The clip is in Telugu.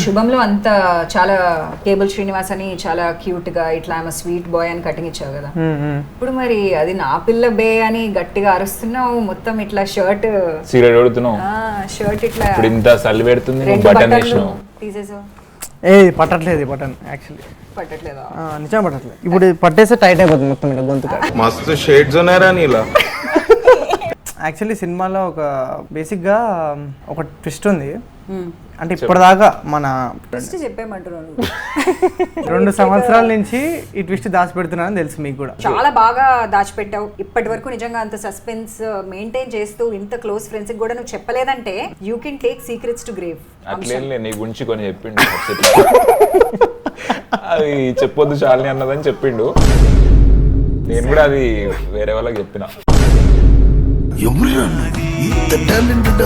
శుభంలో అంత చాలా కేబుల్ శ్రీనివాస్ అని చాలా క్యూట్ గా ఇట్లా ఆమె స్వీట్ బాయ్ అని కటింగ్ ఇచ్చావు కదా. ఇప్పుడు మరి అది నా పిల్ల బే అని గట్టిగా అరుస్తున్నావు, మొత్తం ఇట్లా షర్ట్ సీరియల్ కొడుతున్నావు, షర్ట్ ఇట్లా ఇప్పుడు ఇంత సల్లి పెడుతుంది, రెండు బటన్ బటన్లు వేసినావు. తీసేసావు. పట్టట్లేదు ఈ బటన్ యాక్చువల్లీ, పట్టట్లేదా? నిజం పట్టట్లేదు. ఇప్పుడు పట్టేస్తే టైట్ అయిపోతుంది మొత్తం ఇట్లా గొంతు. మస్తు షేడ్స్ ఉన్నారా నీలా. యాక్చువల్లీ సినిమాలో ఒక బేసిక్గా ఒక ట్విస్ట్ ఉంది. అంటే ఇప్పటిదాకా మన చెప్పేమంటున్నాను 2 సంవత్సరాల నుంచి ఈ ట్విస్ట్ దాచిపెడుతున్నానని తెలుసు మీకు కూడా. చాలా బాగా దాచిపెట్టావు ఇప్పటి వరకు. నిజంగా అంత సస్పెన్స్ మెయింటైన్ చేస్తూ ఇంత క్లోజ్ ఫ్రెండ్స్ కూడా నువ్వు చెప్పలేదంటే you can take secrets to grave. అట్లే నీ గురించి కొన్ని చెప్పిండు, అది చెప్పొద్దు చాలని అన్నదని చెప్పిండు. నేను కూడా అది వేరే వాళ్ళకి చెప్పిన. ఎవరు ఇంత టాలెంటెడ్